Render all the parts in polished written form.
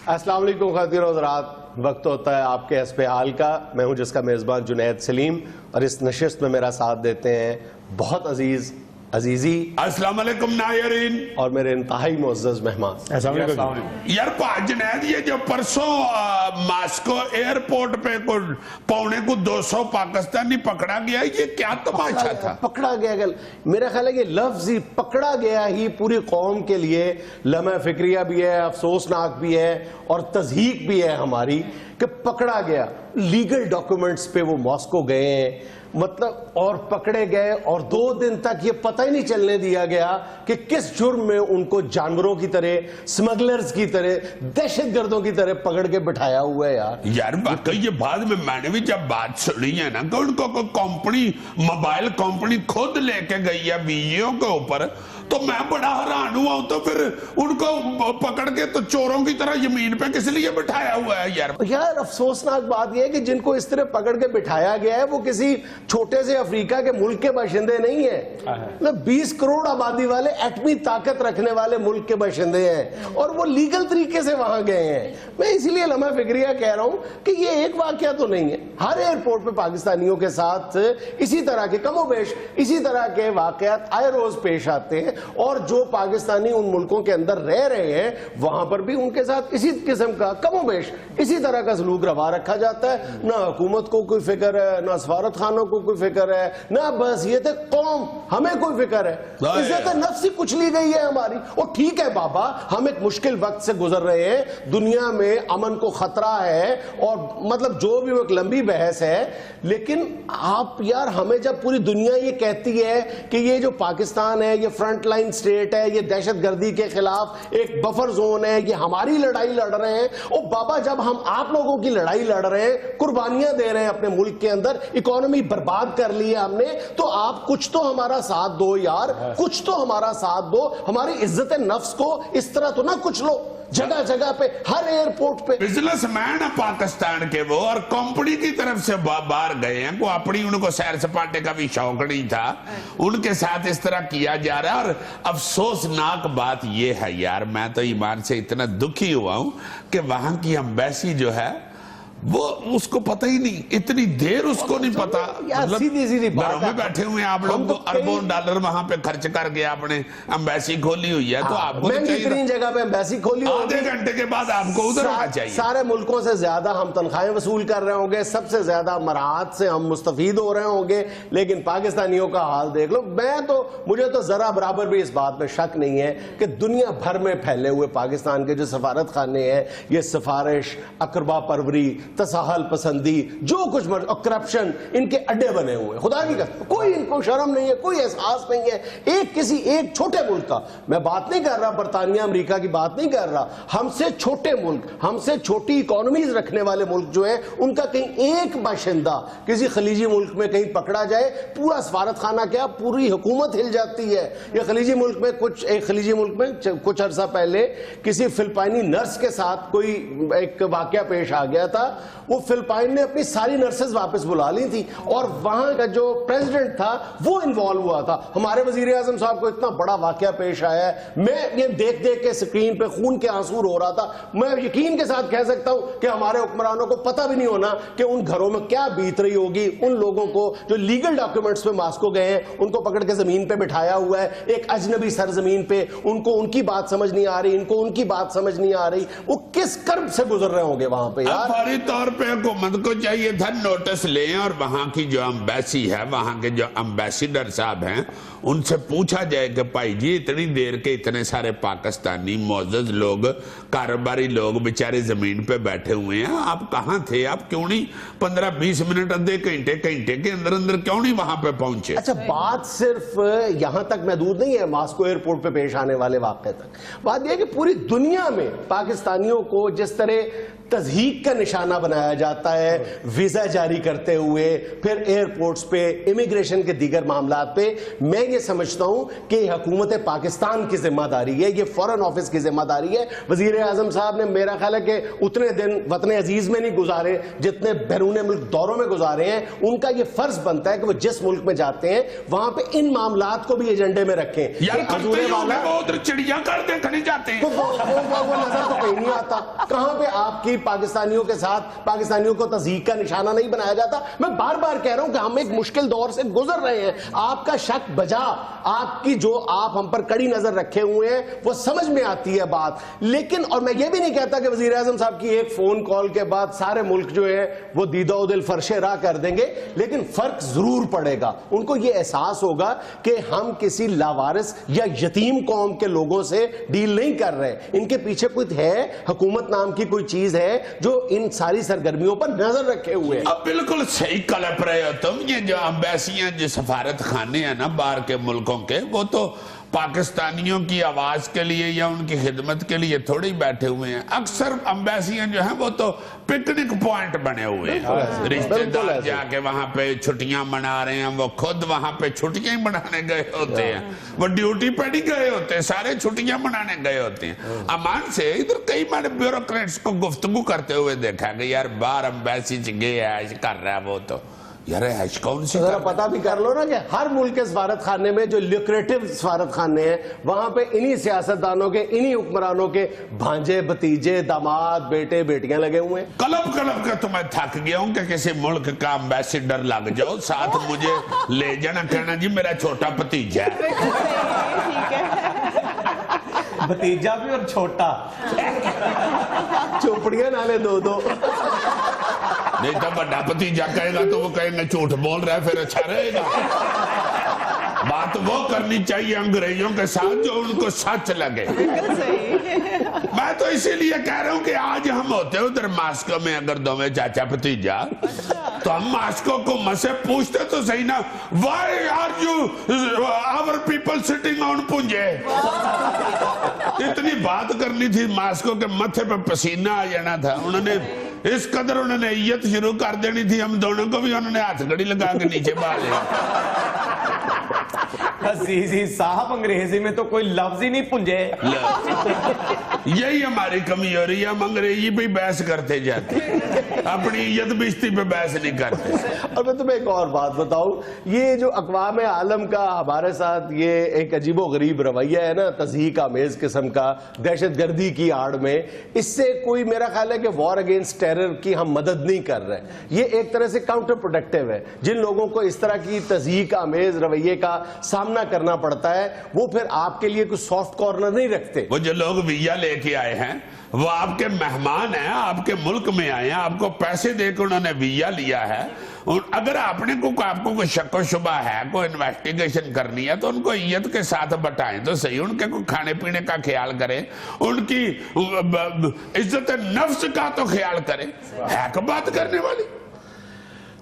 अस्सलाम वालेकुम ख़ातिन और हज़रात, वक्त होता है आपके हस्बे हाल का। मैं हूं जिसका मेज़बान जुनैद सलीम और इस नशिस्त में मेरा साथ देते हैं बहुत अजीज़ अजीजी अस्सलाम वालेकुम नायरीन और मेरे इंतहाई मुअज़्ज़ज़ मेहमान। यार जुनैद, ये जो परसों मास्को एयरपोर्ट पे पौने को 200 पाकिस्तानी पकड़ा गया, ये क्या तमाशा था? पकड़ा गया, मेरा ख्याल है कि लफ्ज़ ही पकड़ा गया ही पूरी कौम के लिए लम्हा फिक्रिया भी है, अफसोसनाक भी है और तज़हीक भी है हमारी कि पकड़ा गया। लीगल डॉक्यूमेंट्स पे वो मॉस्को गए हैं, मतलब, और पकड़े गए और 2 दिन तक ये पता ही नहीं चलने दिया गया कि किस जुर्म में उनको जानवरों की तरह, स्मगलर्स की तरह, दहशतगर्दों की तरह पकड़ के बिठाया हुआ है। यार वाकई ये बाद में मैंने भी जब बात सुनी है ना कि उनको कोई कंपनी, मोबाइल कंपनी खुद लेके गई है वीडियो के ऊपर, तो मैं बड़ा हैरान हुआ। तो फिर उनको पकड़ के तो चोरों की तरह जमीन पे किस लिए बिठाया हुआ है? यार अफसोसनाक बात यह है कि जिनको इस तरह पकड़ के बिठाया गया है वो किसी छोटे से अफ्रीका के मुल्क के बाशिंदे नहीं है, मतलब 20 करोड़ आबादी वाले एटमी ताकत रखने वाले मुल्क के बाशिंदे हैं और वो लीगल तरीके से वहां गए हैं। मैं इसीलिए लम्हा फिक्रिया कह रहा हूं कि ये एक वाकया तो नहीं है। हर एयरपोर्ट पे पाकिस्तानियों के साथ इसी तरह के कमोबेश इसी तरह के वाकयात आए रोज पेश आते हैं और जो पाकिस्तानी उन मुल्कों के अंदर रह रहे हैं वहां पर भी उनके साथ इसी किस्म का कमोबेश इसी तरह का सलूक रवा रखा जाता है। ना हुकूमत को कोई फिक्र है, ना सफारत खानों को कोई फिक्र है, ना बस ये थे कौम हमें कोई फिक्र है। इज्जत नफ्स ही कुछ ली गई है हमारी। और ठीक है बाबा, हम एक मुश्किल वक्त से गुजर रहे हैं, दुनिया में अमन को खतरा है और मतलब जो भी वो एक लंबी बहस है, लेकिन आप यार हमें जब पूरी दुनिया ये कहती है कि ये जो पाकिस्तान है ये फ्रंट लाइन स्टेट है, ये दहशतगर्दी के खिलाफ एक बफर जोन है, ये हमारी लड़ाई लड़ रहे हैं। ओ बाबा, जब हम आप लोगों की लड़ाई लड़ रहे हैं, कुर्बानियां दे रहे हैं अपने मुल्क के अंदर, इकोनॉमी बर्बाद कर ली है हमने, तो आप कुछ तो हमारा साथ दो यार, कुछ तो हमारा साथ दो। हमारी इज्जत नफ्स को इस तरह तो ना कुछ लो। जगह जगह पे, हर एयरपोर्ट पे बिजनेसमैन है पाकिस्तान के वो, और कंपनी की तरफ से बाहर गए हैं, को अपनी उनको सैर सपाटे का भी शौक नहीं था, उनके साथ इस तरह किया जा रहा है। और अफसोसनाक बात यह है यार, मैं तो ईमान से इतना दुखी हुआ हूं कि वहां की एम्बेसी जो है वो उसको पता ही नहीं, इतनी देर उसको नहीं पता। मतलब सीधी घरों में बैठे हुए आप लोग तो अरबों डॉलर वहां पे खर्च करके आपने एम्बेसी खोली हुई है, तो आपको बेहतरीन जगह पे एम्बेसी खोली, आधे घंटे के बाद आपको उधर आना चाहिए। सारे मुल्कों से ज्यादा हम तनख्वाहें वसूल कर रहे होंगे, सबसे ज्यादा मराहत से हम मुस्तफीद हो रहे होंगे, लेकिन पाकिस्तानियों का हाल देख लो। मुझे तो जरा बराबर भी इस बात में शक नहीं है कि दुनिया भर में फैले हुए पाकिस्तान के जो सफारत खाने हैं, ये सिफारिश, अकरबा परवरी, तसाहल पसंदी, जो कुछ और करप्शन, इनके अड्डे बने हुए। खुदा की कसम, कोई इनको शर्म नहीं है, कोई एहसास नहीं है। किसी एक छोटे मुल्क का मैं बात नहीं कर रहा, बरतानिया अमेरिका की बात नहीं कर रहा, हमसे छोटे मुल्क, हमसे छोटी इकोनॉमीज रखने वाले मुल्क जो है, उनका कहीं एक बाशिंदा किसी खलीजी मुल्क में कहीं पकड़ा जाए, पूरा सफारत खाना क्या पूरी हुकूमत हिल जाती है। ये खलीजी मुल्क में एक खलीजी मुल्क में कुछ अर्सा पहले किसी फिलिपाइनी नर्स के साथ कोई एक वाकया पेश आ गया था। वो फिलिपाइन ने अपनी सारी नर्सेज वापस बुला ली थी और वहां का जो प्रेसिडेंट था वो इन्वॉल्व हुआ था। हमारे वजीर आजम साहब को इतना बड़ा वाकया पेश आया है, मैं ये देख देख के स्क्रीन पे खून के आंसू रो रहा था। मैं यकीन के साथ कह सकता हूं कि हमारे हुक्मरानों को पता भी नहीं होना कि उन घरों में क्या बीत रही होगी। उन लोगों को जो लीगल डॉक्यूमेंट्स पे मास्को गए हैं, उनको पकड़ के जमीन पे बिठाया हुआ है, एक अजनबी सरजमीन पे, उनको उनकी बात समझ नहीं आ रही, इनको उनकी बात समझ नहीं आ रही। वो किस कर्ब से गुजर रहे होंगे वहां पे यार। तौर पे हुकूमत को चाहिए था नोटिस लें और वहां की जो एम्बेसी है, वहां के जो एम्बेसडर साहब हैं, उनसे पूछा जाए कि भाई जी इतनी देर के इतने सारे पाकिस्तानी मोअज़्ज़ज़ लोग, कारोबारी लोग बेचारे जमीन पे बैठे हुए हैं, आप कहां थे? आप क्यों नहीं 15-20 मिनट, आधे घंटे के अंदर अंदर क्यों नहीं वहां पे पहुंचे? अच्छा, बात सिर्फ यहां तक महदूद नहीं है मास्को एयरपोर्ट पे पेश आने वाले वाक़े तक। बात यह है कि पूरी दुनिया में पाकिस्तानियों को जिस तरह तज़हीक का निशाना बनाया जाता है, वीजा जारी करते हुए, फिर एयरपोर्ट्स पे, इमिग्रेशन के दीगर मामलात पे, मैं ये समझता हूं कि हुकूमत पाकिस्तान की जिम्मेदारी है, ये फॉरेन ऑफिस की जिम्मेदारी है। वजीर आजम साहब ने मेरा ख्याल है कि उतने दिन वतन अजीज में नहीं गुजारे जितने बैरून मुल्क दौरों में गुजारे हैं। उनका ये फर्ज बनता है कि वो जिस मुल्क में जाते हैं वहां पे इन मामलात को भी एजेंडे में रखें। चिड़िया कर देखने जाते हैं, वो नजर तो ही नहीं आता। कहां पे आपकी पाकिस्तानियों के साथ पाकिस्तानियों को तज़हीक का निशाना नहीं बनाया जाता। मैं बार बार कह रहा हूं कि हम एक मुश्किल दौर से गुजर रहे हैं। आपका शक बजा, आपकी जो आप हम पर कड़ी नजर रखे हुए हैं वो समझ में आती है बात, लेकिन और मैं ये भी नहीं कहता कि वजीर आजम साहब की एक फोन कॉल के बाद सारे मुल्क जो है वो दीदा दिल फर्शे राह कर देंगे, लेकिन फर्क जरूर पड़ेगा। उनको ये एहसास होगा कि हम किसी लावारिस या यतीम कौम के लोगों से डील नहीं कर रहे, इनके पीछे कोई है, हुकूमत नाम की कोई चीज है जो इन सारी सरगर्मियों पर नजर रखे हुए है। अब बिल्कुल सही कलप रहे हो तुम। ये जो अम्बेसियां, जो सफारत खाने हैं ना बाहर के मुल्कों के, वो तो पाकिस्तानियों की आवाज के लिए या उनकी खिदमत के लिए थोड़ी बैठे हुए हैं। अक्सर अम्बेसियां जो हैं वो तो पिकनिक पॉइंट बने हुए हैं। रिश्तेदार जाके वहां पे छुट्टियां मना रहे हैं, वो खुद वहां पे छुट्टियां ही मनाने गए होते हैं, वो ड्यूटी पे नहीं गए होते, सारे छुट्टियां मनाने गए होते हैं। अमान से इधर कई मैंने ब्यूरोक्रेट्स को गुफ्तगू करते हुए देखा कि यार बाहर अम्बेसी से गए ऐश कर रहा है, वो तो यार ऐश कौन सी जरा पता भी कर लो ना कि हर मुल्क के सफारत खाने में जो ल्यूक्रेटिव सफारत खाने हैं वहां पे इन्हीं सियासतदानों के, इन्हीं हुक्मरानों के भांजे भतीजे दामाद बेटे बेटियां लगे हुए हैं। कलप कलप के तो मैं थक गया हूं कि किसी मुल्क का एम्बेसडर लग जाओ, साथ मुझे ले जाना, कहना जी मेरा छोटा भतीजा है। भतीजा भी और छोटा, चोपड़ियां नाले दो दो। नहीं तो बड़ा भतीजा कहेगा तो वो कहेंगे झूठ बोल रहा है, फिर अच्छा रहेगा। बात वो करनी चाहिए अंग्रेजों के साथ जो उनको सच लगे। मैं तो इसीलिए कह रहा हूं कि आज हम होते उधर मास्को में अगर दोवें चाचा भतीजा, तो हम मास्को को मसे पूछते तो सही ना, why are you our people sitting on पुंजे। इतनी बात करनी थी, मास्को के माथे पे पसीना आ जाना था। उन्होंने इस कदर उन्होंने इज्जत शुरू कर देनी थी, हम दोनों को भी उन्होंने हाथ घड़ी लगा के नीचे बहा लिया। अजीजी साहब अंग्रेजी में तो कोई लफ्ज ही नहीं पुंजे। यही हमारी कमी हो रही है, हम अंग्रेजी पे बहस करते जाते, अपनी इज्जत बिस्ती पे बहस नहीं करते। और मैं तुम्हें एक और बात बताऊं, ये जो अक़वाम आलम का हमारे साथ ये एक अजीबो गरीब रवैया है ना, तज़हीक आमेज किस्म का, दहशत गर्दी की आड़ में, इससे कोई मेरा ख्याल है कि वॉर अगेंस्ट टेरर की हम मदद नहीं कर रहे। ये एक तरह से काउंटर प्रोडक्टिव है। जिन लोगों को इस तरह की तज़हीक आमेज रवैये का सामना करना पड़ता है वो फिर आपके लिए कुछ सॉफ्ट कॉर्नर नहीं रखते। वो जो लोग वीजा लेके आए हैं वो आपके मेहमान हैं, आपके मुल्क में आए हैं, आपको पैसे देकर उन्होंने वीजा लिया है। अगर आपको कोई शक व शुबा है, कोई इन्वेस्टिगेशन करनी है, तो उनको इज्जत के साथ बताएं तो सही, उनके को खाने पीने का ख्याल करें, उनकी इज्जत नफ्स का तो ख्याल करें। है क्या बात करने वाली।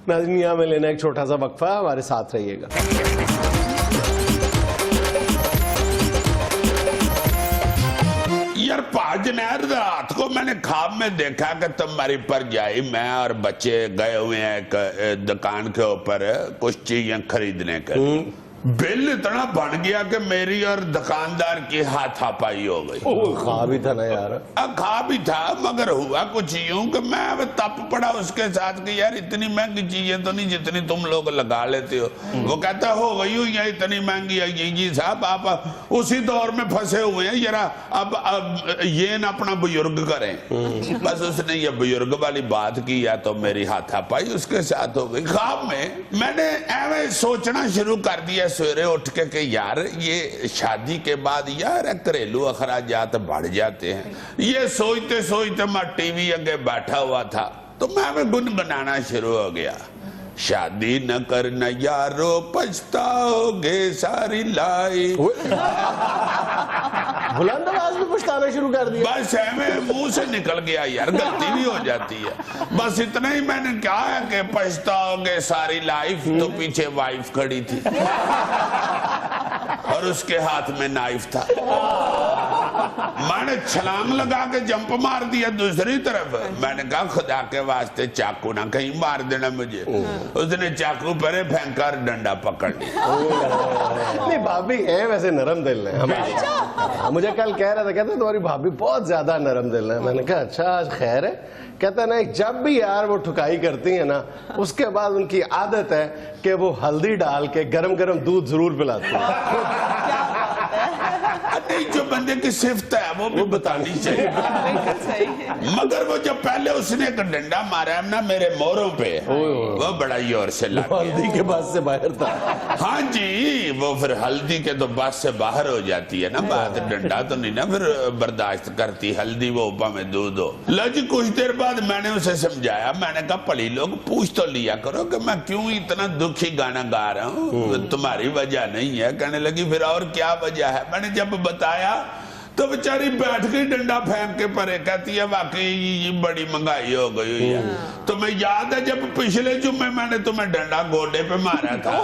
नाज़रीन में लेना एक छोटा सा वक्फा, हमारे साथ रहिएगा। यार 5 जनवरी रात को मैंने ख्वाब में देखा कि तुम्हारी पर जाई, मैं और बच्चे गए हुए हैं एक दुकान के ऊपर कुछ चीजें खरीदने के। बिल इतना बढ़ गया कि मेरी और दुकानदार की हाथापाई हो गई। खा भी था ना यार, खा भी था, मगर हुआ कुछ यूं कि मैं अब तप पड़ा उसके साथ कि यार इतनी महंगी चीजें तो नहीं जितनी तुम लोग लगा लेते हो। वो कहता हो गई हुई है इतनी महंगी है। जी साहब आप उसी दौर में फंसे हुए हैं, जरा अब ये न अपना बुजुर्ग करें। बस उसने ये बुजुर्ग वाली बात की या तो मेरी हाथापाई उसके साथ हो गई। ख्वाब में मैंने ऐसे सोचना शुरू कर दिया सवेरे उठ के यार ये शादी के बाद यार घरेलू अखराजात बढ़ जाते हैं। ये सोचते सोचते मैं टीवी आगे बैठा हुआ था तो मैं गुनगुनाना शुरू हो गया, शादी न करना यारो पछताओगे सारी लाइफ। बुलंद आवाज में पछताना शुरू कर दिया। बस हमें मुंह से निकल गया यार, गलती भी हो जाती है। बस इतना ही मैंने कहा है कि पछताओगे सारी लाइफ, तो पीछे वाइफ खड़ी थी और उसके हाथ में नाइफ था। मैंने छलांग लगा के जंप मार दिया दूसरी तरफ। मैंने कहा खुदा के वास्ते चाकू ना कहीं मार देना मुझे। उसने चाकू परे फेंका और डंडा पकड़ लिया। नहीं भाभी है वैसे नरम दिल है हमारे। मुझे कल कह रहा था, कहता तुम्हारी भाभी बहुत ज्यादा नरम दिल है। मैंने कहा अच्छा आज खैर है। कहता नहीं, जब भी यार वो ठुकाई करती है ना उसके बाद उनकी आदत है कि वो हल्दी डाल के गरम गरम दूध जरूर पिलाती है। नहीं, जो बंदे की सिफ्त है वो भी बतानी चाहिए। मगर वो जब पहले उसने एक डंडा मारा है ना मेरे मोरों पे, वो बड़ा जोर से लगा, हल्दी के बस से बाहर था। हाँ जी, वो फिर हल्दी के तो बस से बाहर हो जाती है ना बात, डंडा तो नहीं ना फिर बर्दाश्त करती, हल्दी वो ऊपर में दूध हो। लो जी, कुछ देर बाद मैंने उसे समझाया, मैंने कहा पड़ी लोग पूछ तो लिया करो कि मैं क्यों इतना दुखी गाना गा रहा हूँ, तुम्हारी वजह नहीं है। कहने लगी फिर और क्या वजह है। मैंने जब बताया तो बेचारी बैठ गई डंडा फेंक के परे, कहती है वाकई ये बड़ी महंगाई हो गई हुई है। तो मैं याद है जब पिछले जुम्मे मैंने तुम्हें डंडा गोडे पे मारा था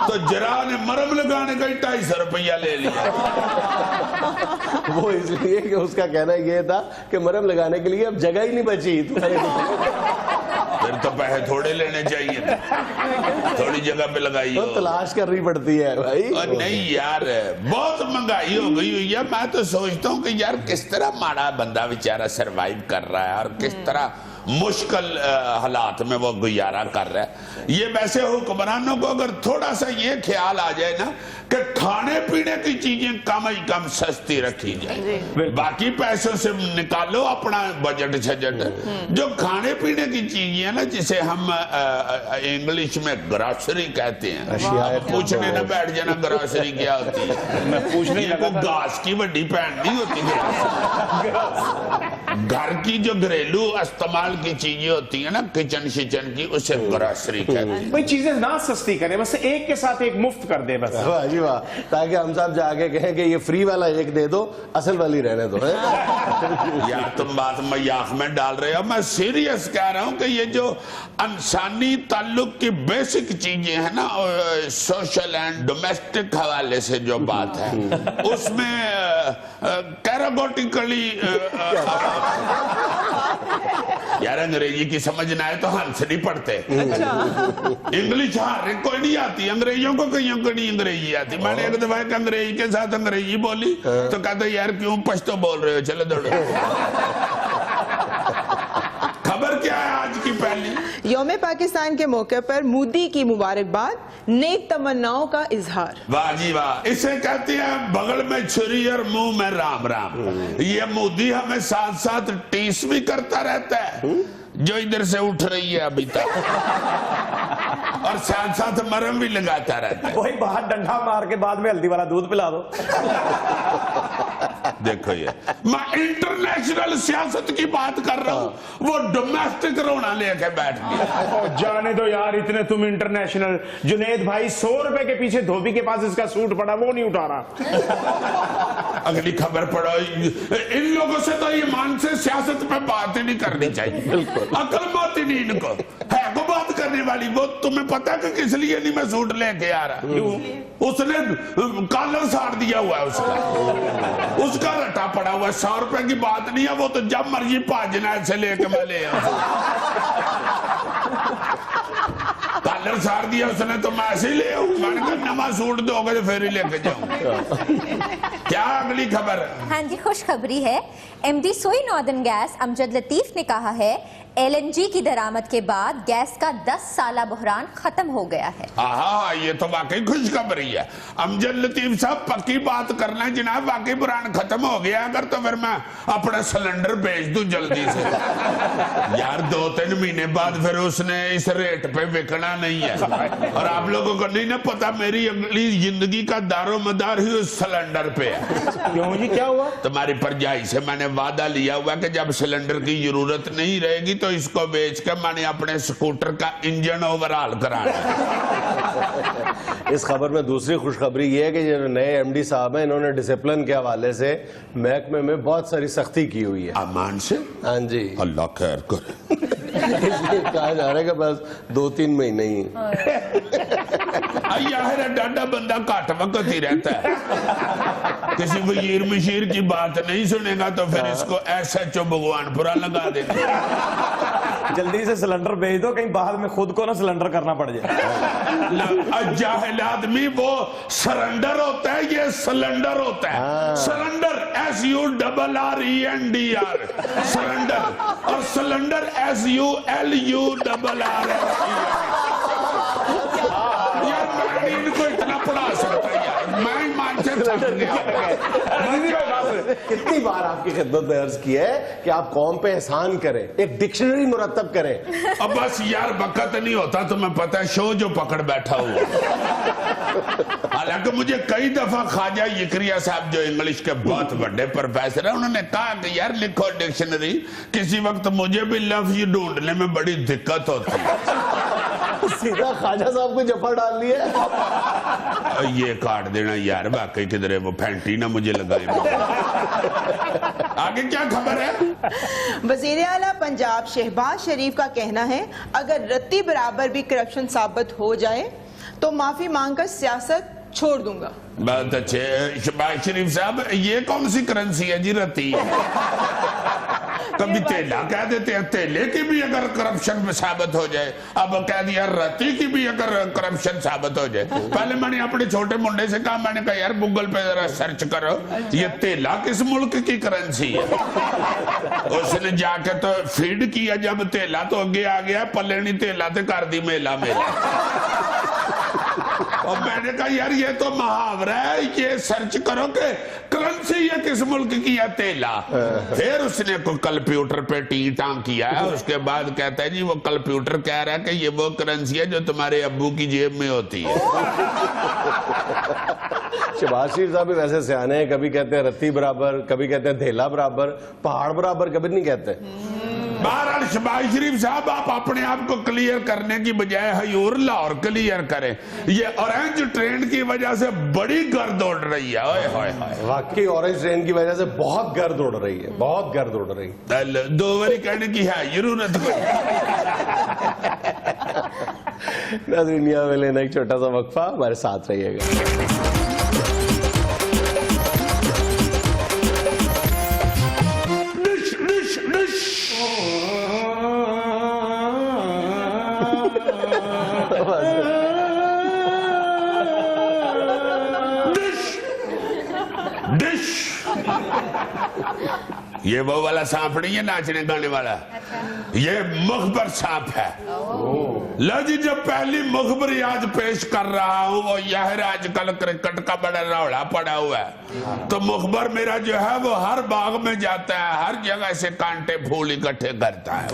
तो जरा ने मरम लगाने का 250 रुपया ले लिया। वो इसलिए कि उसका कहना ये था कि मरहम लगाने के लिए अब जगह ही नहीं बची तुम्हारे। फिर तो पैसे थोड़े लेने चाहिए थे, थोड़ी जगह पे लगाई हो। तो तलाश करनी पड़ती है भाई। और नहीं यार, बहुत महंगाई हो गई हुई है। मैं तो सोचता हूँ कि यार किस तरह माड़ा बंदा बेचारा सरवाइव कर रहा है और किस तरह मुश्किल हालात में वो गुजारा कर रहा है। ये वैसे हुक्मरानों को अगर थोड़ा सा ये ख्याल आ जाए ना कि खाने पीने की चीजें कम ही कम सस्ती रखी जाए, बाकी पैसों से निकालो अपना बजट छजट, जो खाने पीने की चीजें है ना जिसे हम इंग्लिश में ग्रोसरी कहते हैं, पूछने न बैठ जाना ग्रोसरी क्या होती है। मैं पूछने लगा था। घास की बड़ी पैन नहीं होती, घर की जो घरेलू इस्तेमाल की चीजें होती है ना, किचन शिचन की, उसे ग्रोसरी कहते हैं। भाई चीजें ना सस्ती करें, बस एक के साथ एक मुफ्त कर दे बस। वाह जी वाह, ताकि हम सब जाके कहें कि ये फ्री वाला एक दे दो, असल वाली रहने दो। यार तुम बात मजाक में डाल रहे हो, मैं सीरियस कह रहा हूँ कि ये जो इंसानी ताल्लुक की बेसिक चीजें है ना, सोशल एंड डोमेस्टिक हवाले से जो बात है उसमें कैरागोटिकली यार अंग्रेजी की समझ ना आए तो हंस नहीं पड़ते। इंग्लिश हर कोई नहीं आती, अंग्रेजियों को कईयों को नहीं अंग्रेजी आती। मैंने एक दफा एक अंग्रेजी के साथ अंग्रेजी बोली तो कहते यार क्यों पश्तो बोल रहे हो, चलो दौड़ो। खबर क्या है आज की पहली? यौम पाकिस्तान के मौके पर मोदी की मुबारकबाद, नेक तमन्नाओं का इजहार। वाह जी वाह, इसे कहते हैं बगल में छुरी और मुंह में राम राम। ये मोदी हमें साथ साथ टीस भी करता रहता है, जो इधर से उठ रही है अभी तक, और साथ साथ मरहम भी लगाता रहता है। वही बाहर डंडा मार के बाद में हल्दी वाला दूध पिला दो। देखो ये मैं इंटरनेशनल सियासत की बात कर रहा हूँ, वो डोमेस्टिक रोना लेके बैठ गया। जाने दो यार, इतने तुम इंटरनेशनल। जुनेद भाई 100 रुपए के पीछे धोबी के पास इसका सूट पड़ा, वो नहीं उठा रहा। अगली खबर पढ़ो। इन लोगों से तो ईमान से सियासत पे बात ही नहीं करनी चाहिए, अकल बात ही नहीं इनको है को बात करने वाली। वो तुम्हें पता है कि किस लिए नहीं मैं सूट लेके आ रहा? उसने कॉलर साड़ दिया हुआ है, उसका रटा पड़ा हुआ है। 100 रुपए की बात नहीं है, वो तो जब मर्जी भाजना ऐसे लेके मैं ले कॉलर साड़ दिया उसने, तो मैं ऐसे ही ले आऊं। मैंने कहा नवा सूट दोगे तो फिर ही लेके जाऊंगा। क्या अगली खबर? हाँ जी, खुशखबरी है। एमडी सोई नॉर्दर्न गैस अमजद लतीफ ने कहा है एलएनजी की दरामद के बाद गैस का 10 साला बहरान खत्म हो गया है। हाँ, ये तो वाकई खुशखबरी है। अमजद लतीफ साहब पक्की बात करना है जनाब, वाकई बहरान खत्म हो गया अगर तो फिर मैं अपना सिलेंडर बेच दूं जल्दी से। यार 2-3 महीने बाद फिर उसने इस रेट पे बिकना नहीं है। और आप लोगों को नहीं ना पता, मेरी अगली जिंदगी का दारो मदार ही उस सिलेंडर पे है। क्यों जी, क्या हुआ? तुम्हारी परजाई से मैंने वादा लिया हुआ कि जब सिलेंडर की जरूरत नहीं रहेगी तो इसको बेच कर मैंने अपने स्कूटर का इंजन ओवरऑल कराना। इस खबर में दूसरी खुशखबरी ये है कि जो नए एमडी साहब हैं, इन्होंने डिसिप्लिन के हवाले से महकमे में बहुत सारी सख्ती की हुई है। अमान से? हाँ जी। अल्लाह खैर करे। इसलिए कहा जा रहा है कि बस 2-3 महीने ही। यार डाडा बंदा घट वक्त ही रहता है, किसी वजीर मशीर की बात नहीं सुनेगा तो फिर इसको SHO भगवानपुरा लगा देंगे। जल्दी से सिलेंडर भेज दो, कहीं बाद में खुद को ना सिलेंडर करना पड़ जाए। जाहिल आदमी वो सरेंडर होता है, ये सिलेंडर होता है। सरेंडर SURRENDR सरेंडर, और सिलेंडर SULURR। यार मैं इनको इतना पढ़ा सकता यार, मैं ईमान से थक गया। कितनी बार आपकी खिदमत में अर्ज की है कि आप कौम पे एहसान करें, एक डिक्शनरी मुरतब करें। अब बस यार वक्त नहीं होता, तुम्हें पता है शो जो पकड़ बैठा हुआ। हालांकि मुझे कई दफा ख्वाजा यकरिया साहब जो इंग्लिश के बहुत बड़े प्रोफेसर है, उन्होंने कहा कि यार लिखो डिक्शनरी। किसी वक्त मुझे भी लफ्ज ढूंढने में बड़ी दिक्कत होती है। सीधा ख्वाजा साहब को जफा डाल लिया। ये काट देना यार, वाकई किधर वो फैंटी ना मुझे लगाए। आगे क्या खबर है? वजीर आला पंजाब शहबाज शरीफ का कहना है अगर रत्ती बराबर भी करप्शन साबित हो जाए तो माफी मांगकर सियासत छोड़ दूंगा। बहुत अच्छे शहबाज शरीफ साहब, ये कौन सी करेंसी है जी रत्ती? कभी तेला कह देते हैं, तेले की भी अगर करप्शन में साबित हो जाए, अब कह दिया रत्ती की भी अगर करप्शन साबित हो जाए। पहले मैंने अपने छोटे मुंडे से कहा, मैंने कहा यार गूगल पे जरा सर्च करो ये तेला किस मुल्क की करेंसी है। उसने जाके तो फीड किया, जब तेला तो आगे आ गया, पल्ले नहीं तेला तो कर दी मेला मेला। और मैंने कहा यार ये तो मुहावरा है, ये सर्च करो कि करेंसी है किस मुल्क की है तेला। फिर उसने को कंप्यूटर पे टी टांग किया है, उसके बाद कहता है जी वो कंप्यूटर कह रहा है कि ये वो करेंसी है जो तुम्हारे अब्बू की जेब में होती है। शहबाज शरीफ साहब भी वैसे सियाने हैं, कभी कहते हैं रत्ती बराबर, कभी कहते हैं धेला बराबर, पहाड़ बराबर कभी नहीं कहते। बहरहाल शहबाज शरीफ साहब, आप अपने आप को क्लियर करने की बजाय हयूर लाहौर क्लियर करें। ये ऑरेंज ट्रेन की वजह से बड़ी गर्द उड़ रही है। ओए होए होए, वाकई ऑरेंज ट्रेन की वजह से बहुत गर्द उड़ रही है, बहुत गर्द उड़ रही है। दो बारी कहने की है जरूरत कोई। नाज़रीन, यहाँ में लेना एक छोटा सा वक्फा, हमारे साथ रहिएगा। ये वो वाला सांप नहीं है नाचने गाने वाला। ये मुखबर सांप है। लो जी, जब पहली मुखबरी आज पेश कर रहा हूं वो यह है, आजकल क्रिकेट का बड़ा रौला पड़ा हुआ है, तो मुखबर मेरा जो है वो हर बाग में जाता है, हर जगह से कांटे फूल इकट्ठे करता है।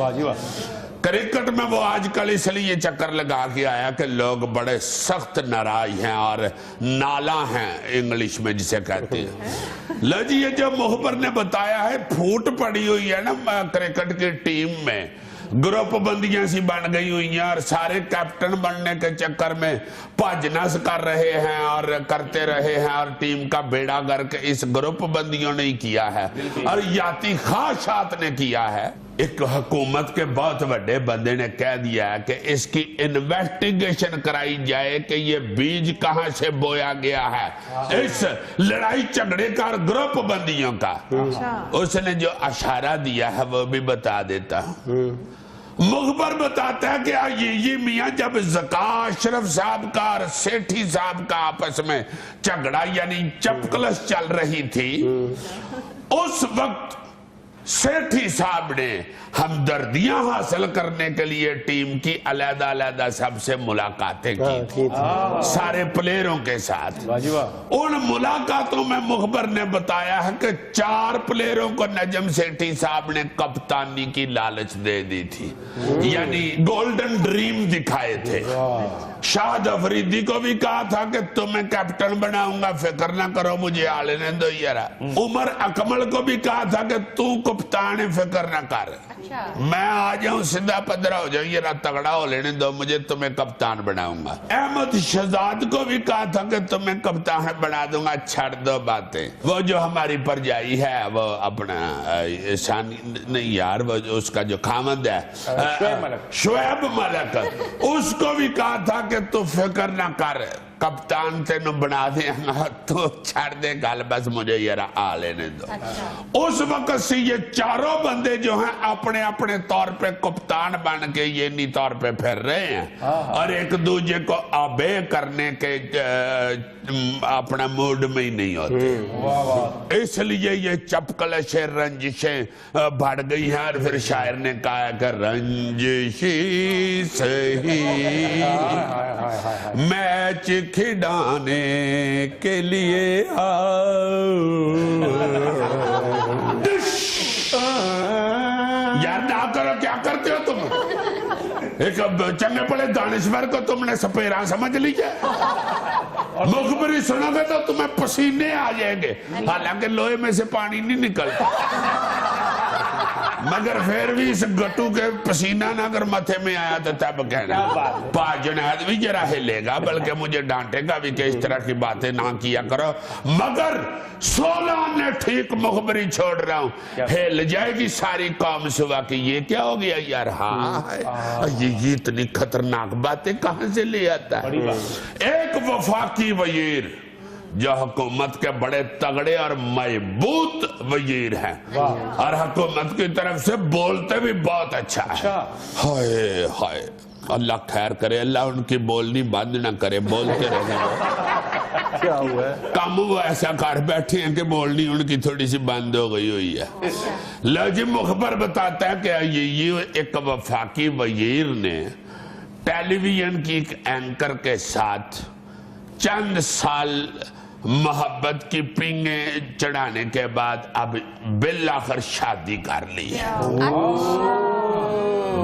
क्रिकेट में वो आजकल इसलिए चक्कर लगा के आया कि लोग बड़े सख्त नाराज हैं और नाला हैं इंग्लिश में जिसे कहते हैं। लो जी, ये जो मुखबर ने बताया है, फूट पड़ी हुई है ना क्रिकेट की टीम में, ग्रुप बंदियां सी बन गई हुई हैं और सारे कैप्टन बनने के चक्कर में भजनस कर रहे हैं और करते रहे हैं और टीम का बेड़ा गर्क इस ग्रुप बंदियों ने ही किया है और याती ख्वाहिशात ने किया है। एक हुकूमत के बहुत बड़े बंदे ने कह दिया है कि इसकी इन्वेस्टिगेशन कराई जाए कि ये बीज कहां से बोया गया है इस लड़ाई झगड़े का और ग्रुप बंदियों का। उसने जो इशारा दिया है वो भी बता देता हूं। मुखबर बताता है कि ये मियां जब ज़का अशरफ साहब का और सेठी साहब का आपस में झगड़ा यानी चपकलस चल रही थी, उस वक्त सेठी साहब ने हमदर्दियां हासिल करने के लिए टीम की अलग-अलग सबसे मुलाकातें की थी, सारे प्लेयरों के साथ। उन मुलाकातों में मुखबर ने बताया है कि 4 प्लेयरों को नजम सेठी साहब ने कप्तानी की लालच दे दी थी, यानी गोल्डन ड्रीम दिखाए थे। शाहिद अफरीदी को भी कहा था कि तुम्हें कैप्टन बनाऊंगा, फिक्र ना करो, मुझे आ लेने दो यारा। उमर अकमल को भी कहा था कि तू कप्तान, फिक्र ना कर, मैं आ जाऊं, सीधा पदरा हो जाऊं, ये तगड़ा हो लेने दो मुझे, तुम्हें कप्तान बनाऊंगा। अहमद शहजाद को भी कहा था कि तुम्हें कप्तान बना दूंगा, छड़ दो बातें। वो जो हमारी परजाई है वो अपना नहीं यार, वो उसका जो खामद है शुएब मलक, उसको भी कहा था कि तू फिक्र ना कर, कप्तान तेन बना देगा, तो छड़ दे गल, बस मुझे यार आ लेने दो। उस वक्त से ये चारों बंदे जो हैं अपने अपने तौर पे कप्तान बन के ये नी तौर पे फिर रहे हैं और एक दूसरे को आबे करने के अपना मूड में ही नहीं होते, इसलिए ये चपकलशे रंजिशें बढ़ गई हैं। और फिर शायर ने कहा कि रंजिशी सही मैच खिलाने के लिए यार ना करो, क्या करते हो तुम? एक चंगे पड़े दानिश्वर को तुमने सपेरा समझ लिया। मुखबरी सुनोगे तो तुम्हें पसीने आ जाएंगे, हालांकि लोहे में से पानी नहीं निकलता, मगर फिर भी इस गट्टू के पसीना ना अगर माथे में आया तो तब कहना पाजनाद भी जरा हिलेगा, बल्कि मुझे डांटेगा भी कि इस तरह की बातें ना किया करो। मगर 16 ने ठीक मुखबरी छोड़ रहा हूं, हिल जाएगी सारी कौम सुबह की। ये क्या हो गया यार? हाँ ये इतनी खतरनाक बातें कहां से ले आता है? एक वफाकी वजीर जो हुकूमत के बड़े तगड़े और मजबूत वजीर हैं और हुकूमत की तरफ से बोलते भी बहुत अच्छा है। हाय हाय, अल्लाह खैर करे, अल्लाह उनकी बोलनी बंद ना करे, बोलते रहे। क्या हुआ है? काम वो ऐसा कर बैठे हैं कि बोलनी उनकी थोड़ी सी बंद हो गई हुई है। लजी मुखबर बताता है कि ये एक वफाकी वजीर ने टेलीविजन की एक एंकर के साथ चंद साल मोहब्बत की पींगे चढ़ाने के बाद अब बिल आखिर शादी कर ली है।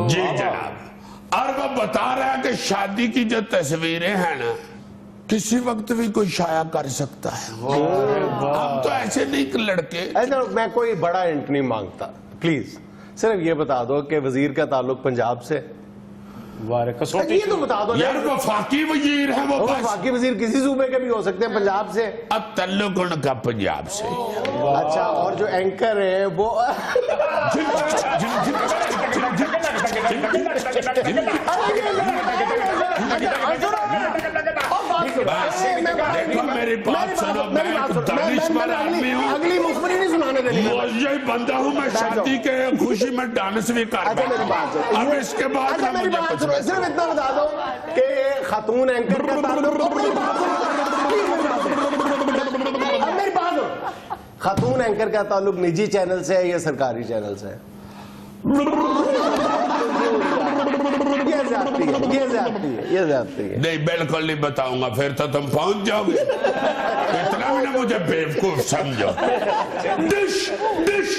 जी जनाब। और वो बता रहा है कि शादी की जो तस्वीरें हैं ना, किसी वक्त भी कोई शाया कर सकता है। हम तो ऐसे नहीं कि लड़के। ऐसा मैं कोई बड़ा हिंट नहीं मांगता, प्लीज सिर्फ ये बता दो कि वजीर का ताल्लुक पंजाब से। ये तो बता दो यार वफाकी वजीर है वो, वफाकी वजीर किसी सूबे के भी हो सकते हैं, पंजाब से। अब तल्लुक उनका पंजाब से। अच्छा, और जो एंकर है वो देखो मेरी बात सुनो, मैं दानिश्वर आदमी हूँ, अगली मुखबरी नहीं सुनाने देनी। मुझे बंदा हूँ, मैं शादी के खुशी में डांस भी कर। अब इसके बाद मेरी बात सुनो, सिर्फ इतना बता दो कि खातून एंकर का ताल्लुक, मेरी बात सुनो, खातून एंकर का ताल्लुक निजी चैनल से है या सरकारी चैनल से है? ये जाती है। नहीं, बिल्कुल नहीं बताऊंगा, फिर तो तुम पहुंच जाओगे। इतना भी ना मुझे बेवकूफ समझो। डिश डिश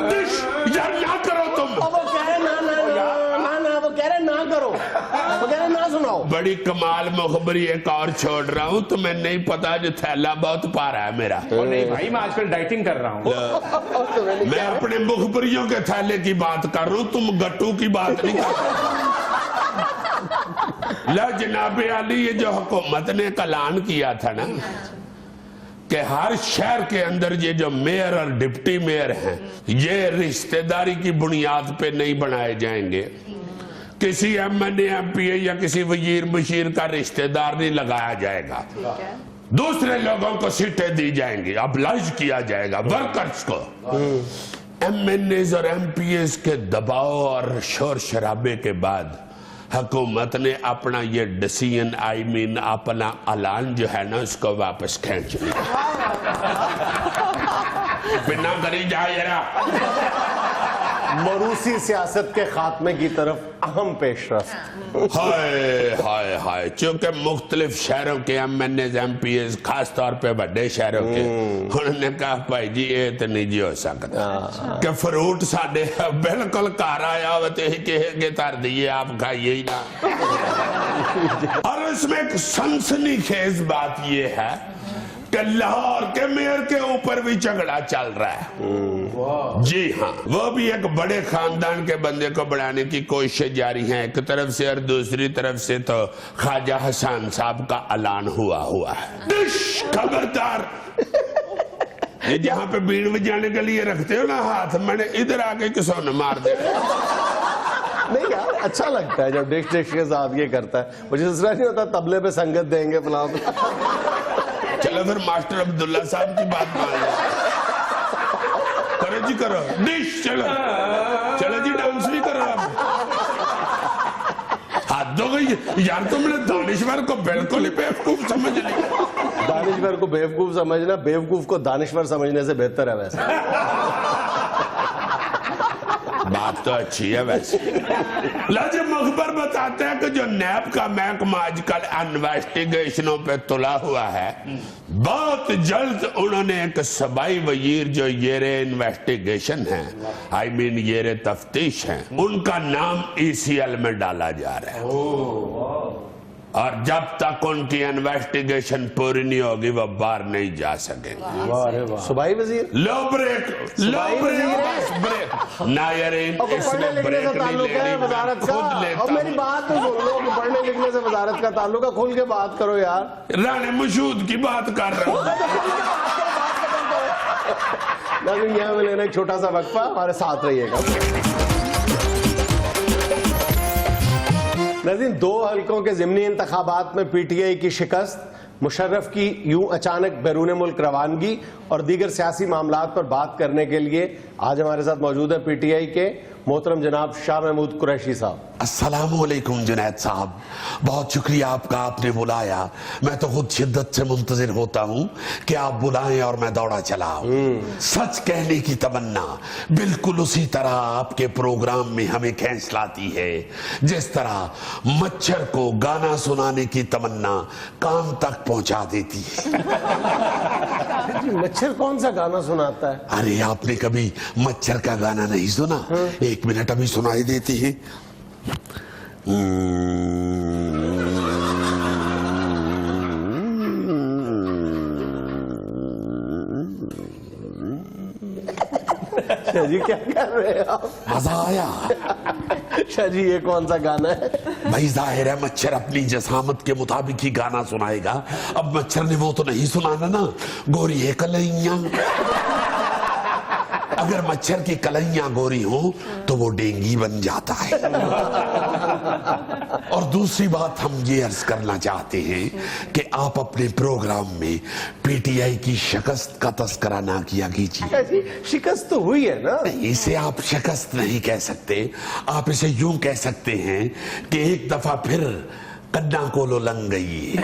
डिश यार ना करो तुम। वो कह रहे ना, वो कह रहे ना करो, वो कह रहे ना सुनाओ। बड़ी कमाल मुखबरी एक और छोड़ रहा हूँ, तुम्हें नहीं पता जो थैला बहुत पारा है मेरा। नहीं भाई, मैं आजकल डाइटिंग कर रहा हूँ। मैं अपने मुखबरियों के थैले की बात कर रहा हूँ, तुम गट्टू की बात नहीं कर रहे। ला जनाबे आली, ये जो हुकूमत ने ऐलान किया था ना कि हर शहर के अंदर ये जो मेयर और डिप्टी मेयर हैं, ये रिश्तेदारी की बुनियाद पे नहीं बनाए जाएंगे। किसी MNA MPA या किसी वजीर मुशीर का रिश्तेदार नहीं लगाया जाएगा। दूसरे लोगों को सीटें दी जाएंगी, अब्लाइज किया जाएगा वर्कर्स को। MNAs और MPAs के दबाव और शोर शराबे के बाद हुकूमत ने अपना ये डिसीजन अपना ऐलान जो है ना, उसको वापस खींच लिया। बिना करी जाए जरा। मरूसी सियासत के खात्मे की तरफ अहम पेशरफ्त। हाय हाय हाय, चूंकि मुख्तलिफ शहरों के MNAs MPAs खास तौर पे बड़े शहरों के, उन्होंने कहा भाई जी ये तो नहीं जी हो सकता कि फ्रूट साढ़े बिल्कुल घर आया हो तो ही कहेंगे तर दिए आप खाइए ही ना। और इसमें एक सनसनीखेज बात ये है कि लाहौर के मेयर के ऊपर भी झगड़ा चल रहा है। जी हाँ, वो भी एक बड़े खानदान के बंदे को बढ़ाने की कोशिश जारी है एक तरफ से, और दूसरी तरफ से तो ख्वाजा हसन साहब का ऐलान हुआ है। खबरदार, ये जहाँ पे बीड़ बजाने के लिए रखते हो ना हाथ, मैंने इधर आके किसों न मार दे। नहीं यार, अच्छा लगता है जब डिश के साथ ये करता है। मुझे दूसरा नहीं होता तबले पे संगत देंगे फलां। चलो फिर मास्टर अब्दुल्ला साहब की बात मान लो। करो जी करो, डिश चलो चलो जी, डांस भी करो। हाथ दो गई यार, तुमने दानिश्वर को बिल्कुल ही बेवकूफ समझ लिया। दानिश्वर को बेवकूफ समझना बेवकूफ को दानिश्वर समझने से बेहतर है वैसे। बात तो अच्छी है वैसे। लाजिम मखबर बताते हैं कि जो नैब का महकमा आजकल इन्वेस्टिगेशनों पे तुला हुआ है, बहुत जल्द उन्होंने एक सबाई वजीर जो येरे इन्वेस्टिगेशन है, आई मीन येरे तफ्तीश है, उनका नाम ECL में डाला जा रहा है। और जब तक उनकी इन्वेस्टिगेशन पूरी नहीं होगी वो बाहर नहीं जा सकेंगे। सुबाई वजीर लो ब्रेक, लो ब्रेक, बस ब्रेक। नायरीन, इसमें ब्रेक नहीं लेनी, वजारत का। खुद लेता और मेरी बात तो सुन लो कि पढ़ने लिखने से वजारत का ताल्लुक है, खुल के बात करो यार। रानी मशहूद की बात कर रहा हूँ। यहाँ में लेना एक छोटा सा वक्फा, हमारे साथ रहिएगा। नाज़रीन, 2 हल्कों के ज़िमनी इंतखाबात में PTI की शिकस्त, मुशर्रफ की यूं अचानक बैरून मुल्क रवानगी और दीगर सियासी मामलात पर बात करने के लिए आज हमारे साथ मौजूद है PTI के मोहतरम जनाब शाह महमूद कुरैशी साहब। अस्सलामुअलैकुम जुनैद साहब, बहुत शुक्रिया आपका, आपने बुलाया। मैं तो खुद शिद्दत से मुंतजिर होता हूँ कि आप बुलाएं और मैं दौड़ा चला आऊं। सच कहने की तमन्ना बिल्कुल उसी तरह आपके प्रोग्राम में हमें खींच लाती है जिस तरह मच्छर को गाना सुनाने की तमन्ना कान तक पहुंचा देती है। मच्छर कौन सा गाना सुनाता है? अरे आपने कभी मच्छर का गाना नहीं सुना? एक मिनट अभी सुनाई देती है। शाह जी क्या कर रहे हैं आप? मजा आया? शाह जी ये कौन सा गाना है? भाई जाहिर है मच्छर अपनी जसामत के मुताबिक ही गाना सुनाएगा। अब मच्छर ने वो तो नहीं सुनाना ना, गोरी है कलैया। अगर मच्छर की कलैया गोरी हो तो वो डेंगी बन जाता है। और दूसरी बात हम ये अर्ज करना चाहते हैं कि आप अपने प्रोग्राम में PTI की शिकस्त का तस्करा ना किया कीजिए। शिकस्त तो हुई है ना? इसे आप शिकस्त नहीं कह सकते, आप इसे यूं कह सकते हैं कि एक दफा फिर कन्ना कोलो लंग गई।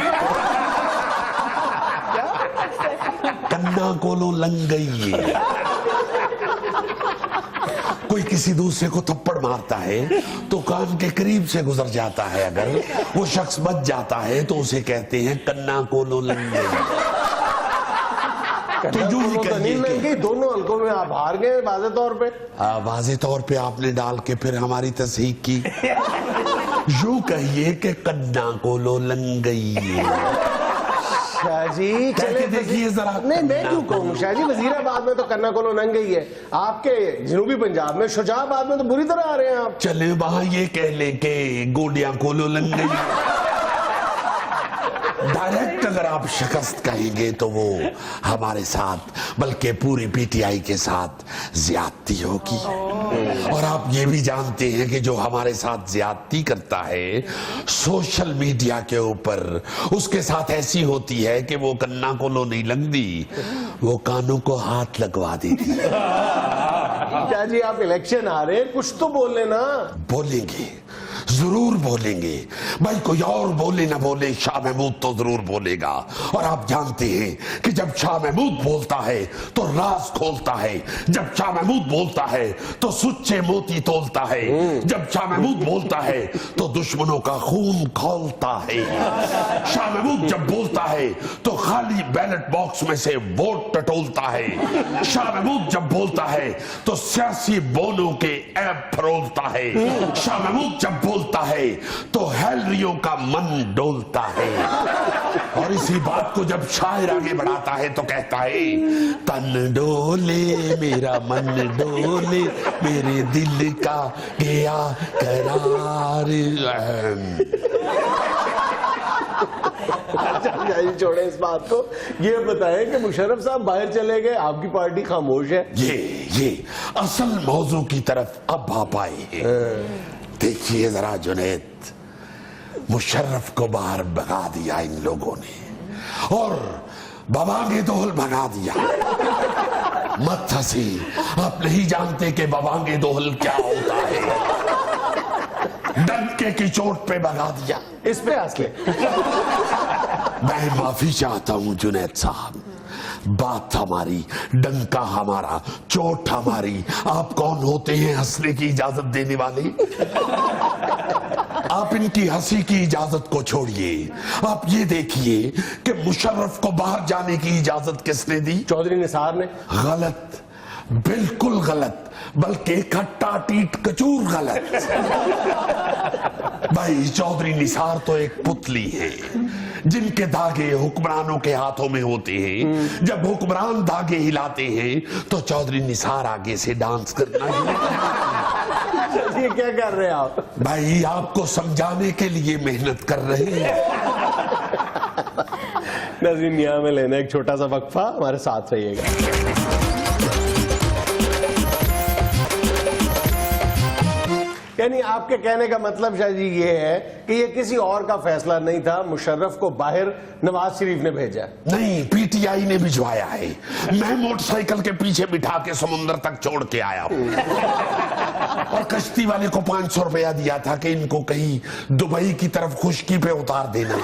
कन्ना कोलो लंग गई। कोई किसी दूसरे को थप्पड़ मारता है तो कान के करीब से गुजर जाता है, अगर वो शख्स बच जाता है तो उसे कहते हैं कन्ना कोलो लंग गई। तो यूं ही कहिए कि दोनों हल्कों में आप हार गए वाज़े तौर पे। वाज़े तौर पे आपने डाल के फिर हमारी तस्दीक की। यूं कहिए कि कन्ना कोलो लंग गई। शाह जी चले देखिए जरा। नहीं मैं क्यों कहूँ शाह जी, वजीराबाद में तो कन्ना कोलो नंग गई है, आपके जनूबी पंजाब में शुजाबाद में तो बुरी तरह आ रहे हैं आप। चले वहां ये कह ले के गोडियां कोलो लंग गई। डायरेक्ट अगर आप शिकस्त कहेंगे तो वो हमारे साथ बल्कि पूरी PTI के साथ ज्यादती होगी। और आप ये भी जानते हैं कि जो हमारे साथ ज्यादती करता है सोशल मीडिया के ऊपर, उसके साथ ऐसी होती है कि वो कन्ना कोलो नहीं लंगदी, वो कानों को हाथ लगवा देती। क्या जी आप इलेक्शन आ रहे हैं, कुछ तो बोल लेना। बोलेंगे, जरूर बोलेंगे भाई, कोई और बोले ना बोले शाह महमूद तो जरूर बोलेगा। और आप जानते हैं कि जब शाह महमूद बोलता है तो राज खोलता है, जब शाह महमूद बोलता है तो सुच्चे मोती तोलता है, जब शाह महमूद बोलता है तो दुश्मनों का खून खौलता है। शाह महमूद जब बोलता है तो खाली बैलेट बॉक्स में से वोट टटोलता है। शाह महमूद जब बोलता है तो सियासी बोनों के ऐप फरोलता है। शाह महमूद जब बोलता है तो हैलरियों का मन डोलता है। और इसी बात को जब शायर आगे बढ़ाता है तो कहता है, तन डोले मेरा मन डोले मेरे दिल का गया करार। छोड़े इस बात को, ये बताएं कि मुशर्रफ साहब बाहर चले गए, आपकी पार्टी खामोश है। ये असल मौजू की तरफ अब आ पाए हैं। देखिए जरा जुनैद, मुशर्रफ को बाहर भगा दिया इन लोगों ने और बवांगे दोहल भगा दिया। मत हंसी, आप नहीं जानते कि बवांगे दोहल क्या होता है। डंके की चोट पे भगा दिया। इस पे हंस ले। मैं माफी चाहता हूं जुनैद साहब, बात हमारी, डंका हमारा, चोट हमारी। आप कौन होते हैं हंसने की इजाजत देने वाले? आप इनकी हंसी की इजाजत को छोड़िए, आप ये देखिए कि मुशर्रफ को बाहर जाने की इजाजत किसने दी? चौधरी निसार ने। गलत, बिल्कुल गलत, बल्कि खट्टा टीट कचूर गलत। भाई चौधरी निसार तो एक पुतली है जिनके धागे हुक्मरानों के हाथों में होते हैं। जब हुक्मरान धागे हिलाते हैं तो चौधरी निसार आगे से डांस करना ये क्या कर रहे हैं आप? भाई आपको समझाने के लिए मेहनत कर रहे हैं। नाज़रीन, यहाँ में लेना एक छोटा सा वक्फा, हमारे साथ रहिएगा। यानी आपके कहने का मतलब शायद ये है कि ये किसी और का फैसला नहीं था, मुशर्रफ को बाहर नवाज शरीफ ने भेजा? नहीं, पीटीआई ने भिजवाया है। मैं मोटरसाइकिल के पीछे बिठा के समुद्र तक छोड़ के आया हूं और कश्ती वाले को 500 रुपया दिया था कि इनको कहीं दुबई की तरफ खुशकी पे उतार देना।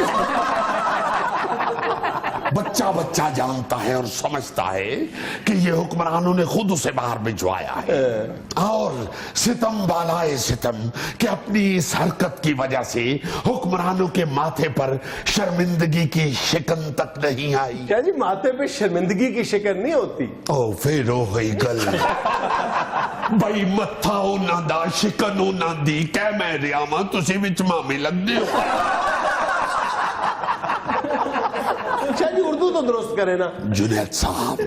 बच्चा बच्चा जानता है और समझता है कि ये हुक्मरानों ने खुद उसे बाहर भिजवाया है। और सितम बालाए सितम कि अपनी इस हरकत की वजह से हुक्मरानों के माथे पर शर्मिंदगी की शिकन तक नहीं आई। क्या जी, माथे पे शर्मिंदगी की शिकन नहीं होती? ओ फिर हो गई गल। भाई मत्था हो ना दा, शिकन हो ना दी, कह मैं रियामा तुसी विच मामे लगदे हो। अच्छा जी, उर्दू तो दुरुस्त करे ना। जुनैद साहब,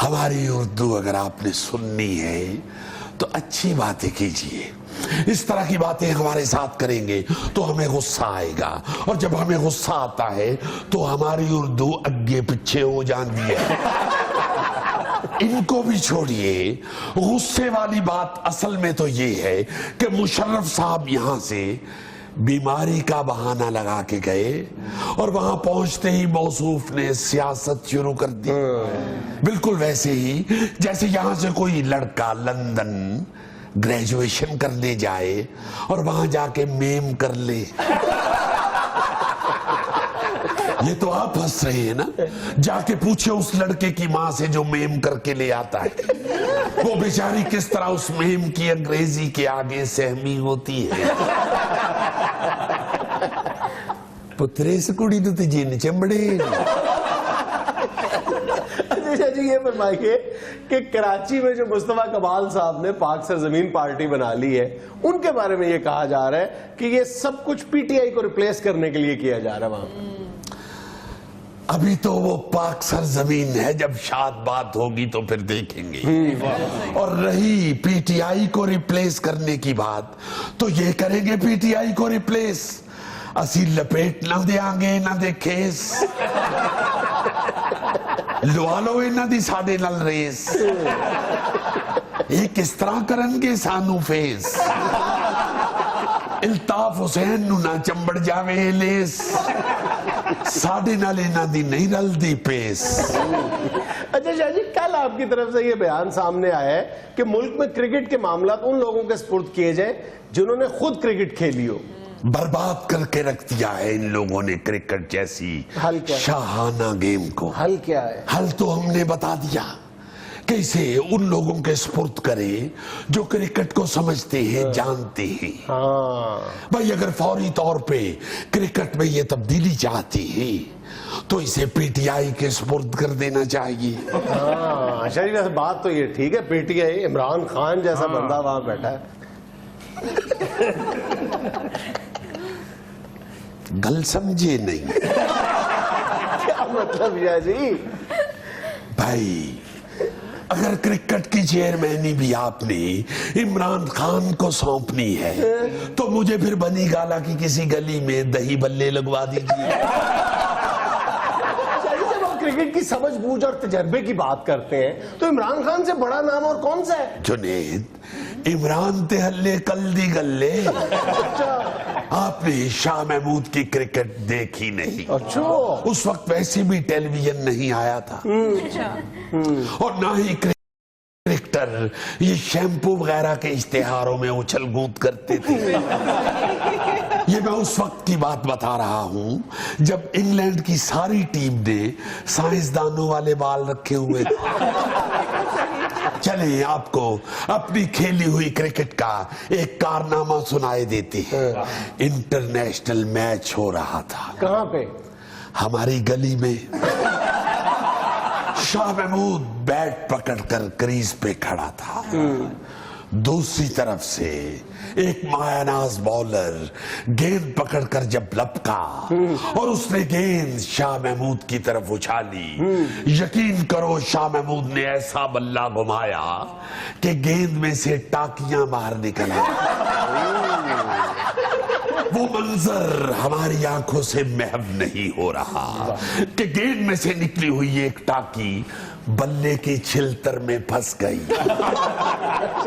हमारी उर्दू अगर आपने सुननी है तो अच्छी बातें कीजिए। इस तरह की बातें हमारे साथ करेंगे तो हमें गुस्सा आएगा, और जब हमें गुस्सा आता है तो हमारी उर्दू आगे पीछे हो जाती है। इनको भी छोड़िए, गुस्से वाली बात असल में तो ये है कि मुशर्रफ साहब यहां से बीमारी का बहाना लगा के गए और वहां पहुंचते ही मौसूफ ने सियासत शुरू कर दी। बिल्कुल वैसे ही जैसे यहां से कोई लड़का लंदन ग्रेजुएशन करने जाए और वहां जाके मेम कर ले। ये तो आप हंस रहे हैं ना? जाके पूछे उस लड़के की मां से जो मेम करके ले आता है, वो बेचारी किस तरह उस मेम की अंग्रेजी के आगे सहमी होती है। पुत्रे से कुड़ी तो जिन चमड़े। अच्छा जी, ये फरमाइए कि कराची में जो मुस्तफा कमाल साहब ने पाक सरजमीन पार्टी बना ली है, उनके बारे में ये कहा जा रहा है कि ये सब कुछ पीटीआई को रिप्लेस करने के लिए किया जा रहा है वहां। अभी तो वो पाक सरजमीन है, जब शाद बात होगी तो फिर देखेंगे। और रही पीटीआई को रिप्लेस करने की बात, तो ये करेंगे पीटीआई को रिप्लेस। असी लपेट ना देंगे ना दे केस, लवा लो इन्हां दी साडे नाल रेस। ये किस तरह करनगे सानू फेस, इल्ताफ हुसैन नू ना चंबड़ जावे लेस, साडे नाल इन्हां दी नहीं रलदी पेस। अच्छा शाह जी, कल आपकी तरफ से ये बयान सामने आया है कि मुल्क में क्रिकेट के मामला उन लोगों के सुपुर्द किए जाए जिन्होंने खुद क्रिकेट खेली हो। बर्बाद करके रख दिया है इन लोगों ने क्रिकेट जैसी हल क्या? शाहाना गेम को। हल क्या है? हल तो हमने बता दिया, कैसे उन लोगों के सुपुर्द करें जो क्रिकेट को समझते हैं, जानते हैं। हाँ भाई अगर फौरी तौर पे क्रिकेट में ये तब्दीली चाहते हैं तो इसे पीटीआई के सुपुर्द कर देना चाहिए। हाँ शरीफ, बात तो ये ठीक है, पीटीआई इमरान खान जैसा बंदा वहां बैठा है। गल समझे नहीं क्या मतलब शाह जी? भाई अगर क्रिकेट की चेयरमैनी भी आपने इमरान खान को सौंपनी है तो मुझे फिर बनी गाला की किसी गली में दही बल्ले लगवा दीजिए। जब हम क्रिकेट की समझ बूझ और तजर्बे की बात करते हैं तो इमरान खान से बड़ा नाम और कौन सा है? जुनेद, इमरान ते हल्ले कल दी गल्ले। आपने शाह महमूद की क्रिकेट देखी नहीं। अच्छा, उस वक्त वैसे भी टेलीविजन नहीं आया था और ना ही क्रिकेटर ये शैम्पू वगैरह के इश्तेहारों में उछल कूद करते थे। ये मैं उस वक्त की बात बता रहा हूं जब इंग्लैंड की सारी टीम ने साइंसदानों वाले बाल रखे हुए थे। चले आपको अपनी खेली हुई क्रिकेट का एक कारनामा सुनाए देते हैं। इंटरनेशनल मैच हो रहा था कहां पे? हमारी गली में। शाह महमूद बैट पकड़कर क्रीज पे खड़ा था। दूसरी तरफ से एक मायानाज बॉलर गेंद पकड़कर जब लपका और उसने गेंद शाह महमूद की तरफ उछाली, यकीन करो शाह महमूद ने ऐसा बल्ला घुमाया कि गेंद में से टाकियां बाहर निकल आई। वो मंजर हमारी आंखों से महव नहीं हो रहा कि गेंद में से निकली हुई एक टाकी बल्ले के छिलतर में फंस गई।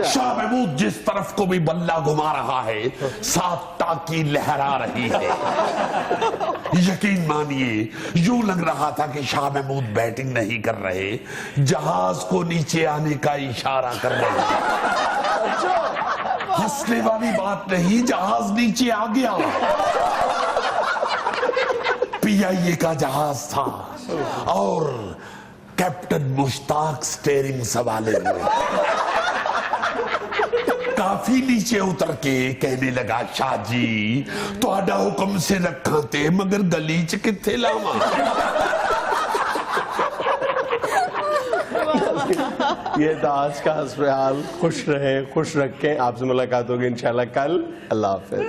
शाह महमूद जिस तरफ को भी बल्ला घुमा रहा है, 7 टाकी लहरा रही है। यकीन मानिए, यूं लग रहा था कि शाह महमूद बैटिंग नहीं कर रहे, जहाज को नीचे आने का इशारा कर रहे हैं। हंसने वाली बात नहीं, जहाज नीचे आ गया। PIA का जहाज था और कैप्टन मुश्ताक स्टीयरिंग संभाले हुए। काफी नीचे उतर के कहने लगा, शाह जी तुहाडा हुक्म से रखा थे मगर गली च किथे लावा। ये था आज का हस्बहाल। खुश रहे, खुश रखे। आपसे मुलाकात होगी इंशाल्लाह कल। अल्लाह हाफिज।